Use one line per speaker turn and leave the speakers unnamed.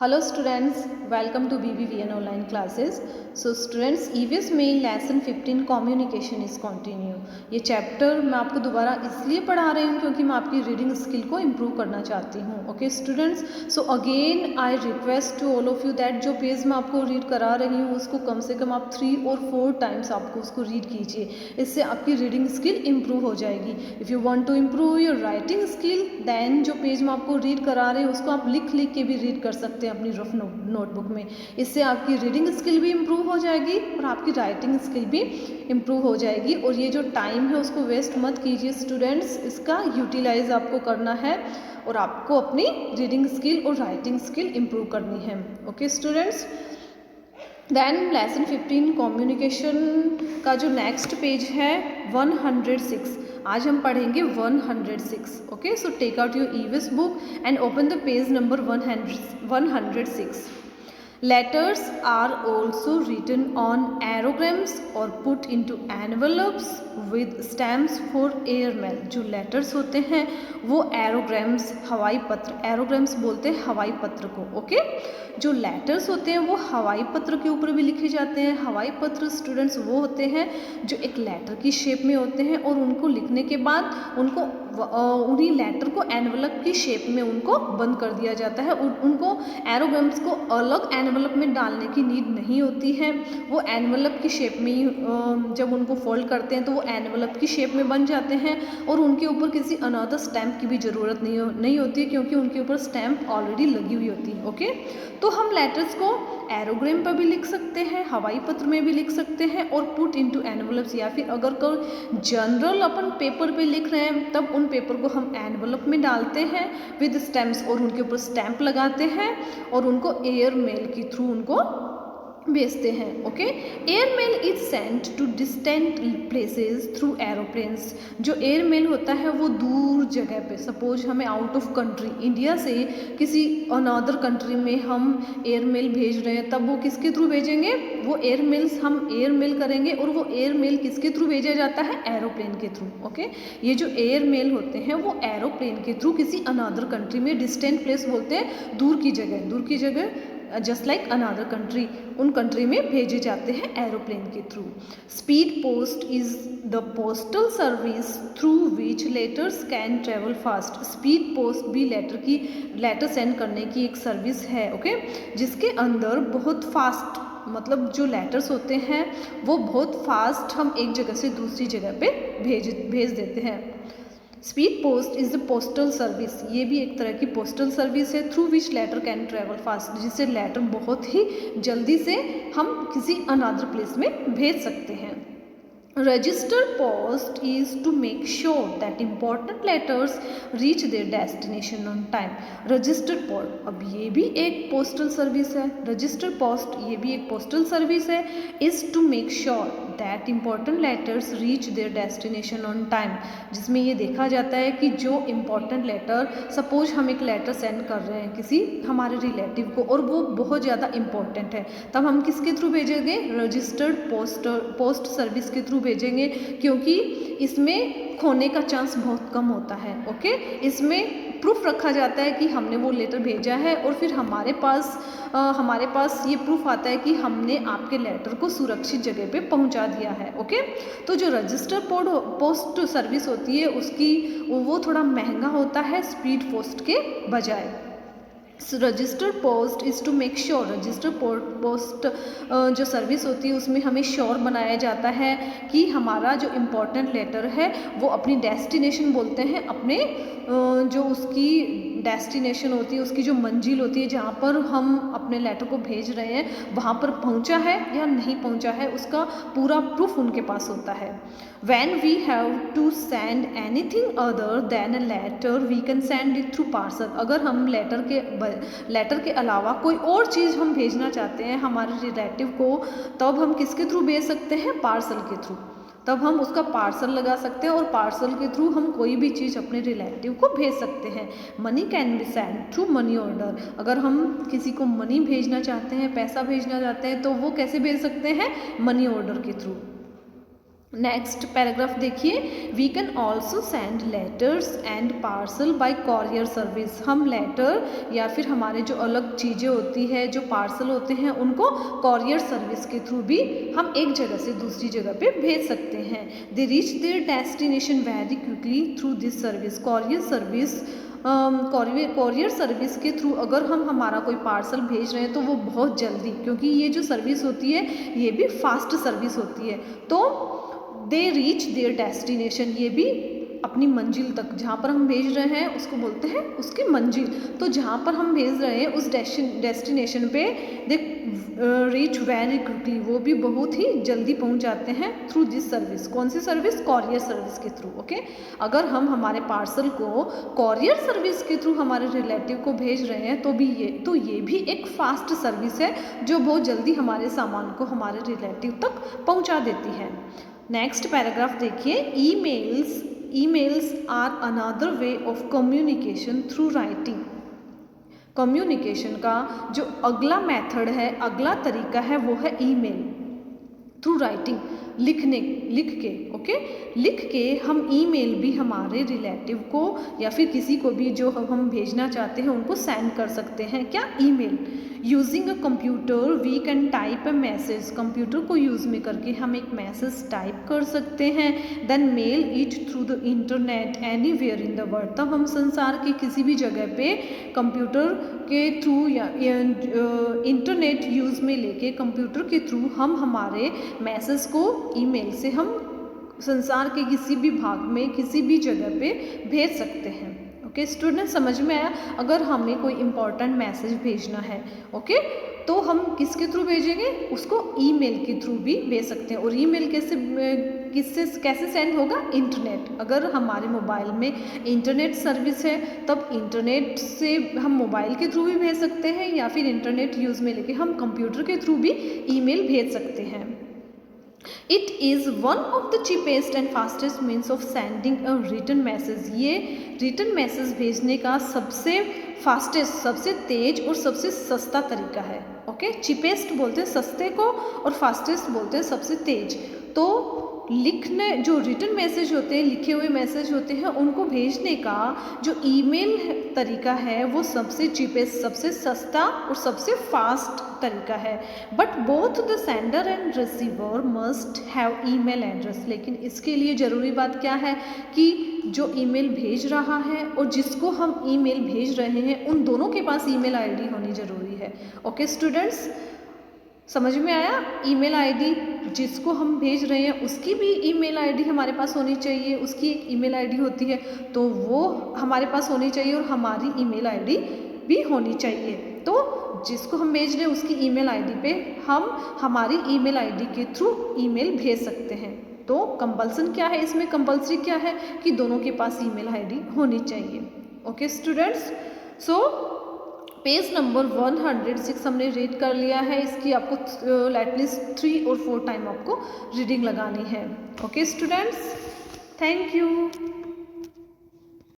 Hello students, welcome to BBVN online classes. So students, EVS में lesson 15 communication is continue. ये chapter मैं आपको दोबारा इसलिए पढ़ा रही हूँ क्योंकि मैं आपकी रीडिंग स्किल को इम्प्रूव करना चाहती हूँ। Okay students, so again I request to all of you that जो पेज मैं आपको रीड करा रही हूँ उसको कम से कम आप 3 और 4 टाइम्स आपको उसको रीड कीजिए। इससे आपकी रीडिंग स्किल इम्प्रूव हो जाएगी। If you want to improve your writing skill then जो पेज मैं आपको रीड करा रही हूँ उसको आप लिख लिख के भी रीड कर सकते हैं अपनी रफ नोटबुक में। इससे आपकी रीडिंग स्किल भी इम्प्रूव हो जाएगी और आपकी राइटिंग स्किल भी इम्प्रूव हो जाएगी। और ये जो टाइम है उसको वेस्ट मत कीजिए स्टूडेंट्स, इसका यूटिलाइज आपको करना है और आपको अपनी रीडिंग स्किल और राइटिंग स्किल इम्प्रूव करनी है। Okay students, then lesson 15 communication का जो नेक्स्ट पेज है 106, आज हम पढ़ेंगे 106। Okay, so take out your EVS book and open the page number 106। Letters are also written on aerograms or put into envelopes with stamps for airmail। जो letters होते हैं वो एरोग्राम्स, हवाई पत्र, एरोग्राम्स बोलते हैं हवाई पत्र को। ओके, जो लेटर्स होते हैं वो हवाई पत्र के ऊपर भी लिखे जाते हैं। हवाई पत्र स्टूडेंट्स वो होते हैं जो एक लेटर की शेप में होते हैं और उनको लिखने के बाद उनको उन्हीं लेटर को एनवलप की शेप में उनको बंद कर दिया जाता है। उनको एरोग्राम्स को अलग एनवलप में डालने की नीड नहीं होती है। वो एनवलप की शेप में ही जब उनको फोल्ड करते हैं तो वो एनवलप की शेप में बन जाते हैं और उनके ऊपर किसी अनदर स्टैम्प की भी ज़रूरत नहीं होती है क्योंकि उनके ऊपर स्टैम्प ऑलरेडी लगी हुई होती है। ओके, तो हम लेटर्स को एरोग्राम पर भी लिख सकते हैं, हवाई पत्र में भी लिख सकते हैं और पुट इनटू एनवलप्स, या फिर अगर कोई जनरल अपन पेपर पे लिख रहे हैं तब उन पेपर को हम एनवलप में डालते हैं विद स्टैम्प्स और उनके ऊपर स्टैम्प लगाते हैं और उनको एयर मेल के थ्रू उनको भेजते हैं। Okay, air mail is sent to distant places through aeroplanes. जो एयर मेल होता है वो दूर जगह पे, सपोज हमें आउट ऑफ कंट्री, इंडिया से किसी अनदर कंट्री में हम एयर मेल भेज रहे हैं तब वो किसके थ्रू भेजेंगे, वो एयर मेल्स हम एयर मेल करेंगे और वो एयर मेल किसके थ्रू भेजा जाता है, एरोप्लेन के थ्रू। ओके, ये जो एयर मेल होते हैं वो एरोप्लेन के थ्रू किसी अनदर कंट्री में, डिस्टेंट प्लेस बोलते हैं दूर की जगह जस्ट लाइक अनदर कंट्री, उन कंट्री में भेजे जाते हैं एरोप्लेन के through. Speed post is the postal service through which letters can travel fast. Speed post भी लेटर सेंड करने की एक सर्विस है। ओके, जिसके अंदर बहुत फास्ट, मतलब जो लेटर्स होते हैं वो बहुत फास्ट हम एक जगह से दूसरी जगह पे भेज देते हैं। Speed post is the postal service, ये भी एक तरह की पोस्टल सर्विस है through which letter can travel fast, जिससे लेटर बहुत ही जल्दी से हम किसी अनदर प्लेस में भेज सकते हैं। Register post is to make sure that important letters reach their destination on time. Register post, अब ये भी एक पोस्टल सर्विस है, रजिस्टर पोस्ट ये भी एक पोस्टल सर्विस है। Is to make sure that important letters reach their destination on time, जिसमें ये देखा जाता है कि जो इम्पॉर्टेंट लेटर, सपोज हम एक लेटर सेंड कर रहे हैं किसी हमारे रिलेटिव को और वो बहुत ज़्यादा इम्पॉर्टेंट है, तब हम किसके थ्रू भेजेंगे, रजिस्टर्ड पोस्ट सर्विस के थ्रू भेजेंगे, क्योंकि इसमें खोने का चांस बहुत कम होता है। ओके, इसमें प्रूफ रखा जाता है कि हमने वो लेटर भेजा है और फिर हमारे पास ये प्रूफ आता है कि हमने आपके लेटर को सुरक्षित जगह पे पहुंचा दिया है। ओके, तो जो रजिस्टर पोस्ट सर्विस होती है उसकी वो थोड़ा महंगा होता है स्पीड पोस्ट के बजाय। Register post is to make sure, register post जो सर्विस होती है उसमें हमें श्योर बनाया जाता है कि हमारा जो इम्पोर्टेंट लेटर है वो अपनी डेस्टिनेशन बोलते हैं, अपने जो उसकी डेस्टिनेशन होती है, उसकी जो मंजिल होती है जहाँ पर हम अपने लेटर को भेज रहे हैं वहाँ पर पहुँचा है या नहीं पहुँचा है, उसका पूरा प्रूफ उनके पास होता है। When we have to send anything other than a letter, we can send it through parcel। अगर हम लेटर के अलावा कोई और चीज़ हम भेजना चाहते हैं हमारे रिलेटिव को, तब हम किसके थ्रू भेज सकते हैं, पार्सल के थ्रू। तब हम उसका पार्सल लगा सकते हैं और पार्सल के थ्रू हम कोई भी चीज़ अपने रिलेटिव को भेज सकते हैं। Money can be send through money order, अगर हम किसी को मनी भेजना चाहते हैं, पैसा भेजना चाहते हैं, तो वो कैसे भेज सकते हैं, मनी ऑर्डर के थ्रू। नेक्स्ट पैराग्राफ देखिए, we can also send letters and parcel by courier service. हम लेटर या फिर हमारे जो अलग चीज़ें होती है, जो पार्सल होते हैं, उनको कॉरियर सर्विस के थ्रू भी हम एक जगह से दूसरी जगह पे भेज सकते हैं। They reach their destination very quickly through this service. Courier service के थ्रू अगर हम हमारा कोई पार्सल भेज रहे हैं तो वो बहुत जल्दी, क्योंकि ये जो सर्विस होती है ये भी फास्ट सर्विस होती है, तो दे रीच देयर डेस्टिनेशन, ये भी अपनी मंजिल तक, जहाँ पर हम भेज रहे हैं उसको बोलते हैं उसकी मंजिल। तो जहाँ पर हम भेज रहे हैं उस डेस्टिनेशन पे दे रीच वेरी क्विकली, वो भी बहुत ही जल्दी पहुँच जाते हैं थ्रू दिस सर्विस। कौन सी सर्विस? कॉरियर सर्विस के थ्रू। ओके, अगर हम हमारे पार्सल को कॉरियर सर्विस के थ्रू हमारे रिलेटिव को भेज रहे हैं तो ये भी एक फास्ट सर्विस है जो बहुत जल्दी हमारे सामान को हमारे रिलेटिव तक पहुँचा देती है। नेक्स्ट पैराग्राफ देखिए, emails are another way of communication through writing. Communication का जो अगला मेथड है, अगला तरीका है, वो है ईमेल थ्रू राइटिंग, लिख के। ओके, लिख के हम ईमेल भी हमारे रिलेटिव को या फिर किसी को भी जो हम भेजना चाहते हैं उनको सेंड कर सकते हैं। क्या? Email. Using a computer we can type a message. Computer को यूज़ में करके हम एक मैसेज टाइप कर सकते हैं। Then mail it through the internet anywhere in the world. तब हम संसार के किसी भी जगह पे कंप्यूटर के थ्रू या इंटरनेट यूज़ में लेके कंप्यूटर के थ्रू हम हमारे मैसेज को ईमेल से हम संसार के किसी भी भाग में किसी भी जगह पे भेज सकते हैं। ओके स्टूडेंट, समझ में आया? अगर हमें कोई इम्पोर्टेंट मैसेज भेजना है, ओके, तो हम किसके थ्रू भेजेंगे? उसको ईमेल के थ्रू भी भेज सकते हैं। और ईमेल कैसे सेंड होगा? इंटरनेट। अगर हमारे मोबाइल में इंटरनेट सर्विस है तब इंटरनेट से हम मोबाइल के थ्रू भी भेज सकते हैं, या फिर इंटरनेट यूज़ में लेके हम कंप्यूटर के थ्रू भी ईमेल भेज सकते हैं। It is one of the cheapest and fastest means of sending a written message. ये रिटन मैसेज भेजने का सबसे फास्टेस्ट, सबसे तेज और सबसे सस्ता तरीका है। ओके, चीपेस्ट बोलते हैं सस्ते को और फास्टेस्ट बोलते हैं सबसे तेज। तो लिखने जो रिटन मैसेज होते हैं, लिखे हुए मैसेज होते हैं, उनको भेजने का जो ईमेल तरीका है वो सबसे चीपेस्ट, सबसे सस्ता और सबसे फास्ट तरीका है। But both the sender and receiver must have email address. लेकिन इसके लिए ज़रूरी बात क्या है कि जो ईमेल भेज रहा है और जिसको हम ईमेल भेज रहे हैं उन दोनों के पास ईमेल आईडी होनी ज़रूरी है। ओके स्टूडेंट्स, समझ में आया? ईमेल आईडी जिसको हम भेज रहे हैं उसकी भी ईमेल आईडी हमारे पास होनी चाहिए, उसकी एक ईमेल आईडी होती है तो वो हमारे पास होनी चाहिए, और हमारी ईमेल आईडी भी होनी चाहिए। तो जिसको हम भेज रहे हैं उसकी ईमेल आईडी पे हम हमारी ईमेल आईडी के थ्रू ईमेल भेज सकते हैं। तो कंपल्सन क्या है इसमें? कंपल्सरी क्या है कि दोनों के पास ईमेल आईडी होनी चाहिए। Okay students, so page number 106 हमने रीड कर लिया है। इसकी आपको एटलीस्ट 3 और 4 टाइम आपको रीडिंग लगानी है। Okay students, thank you.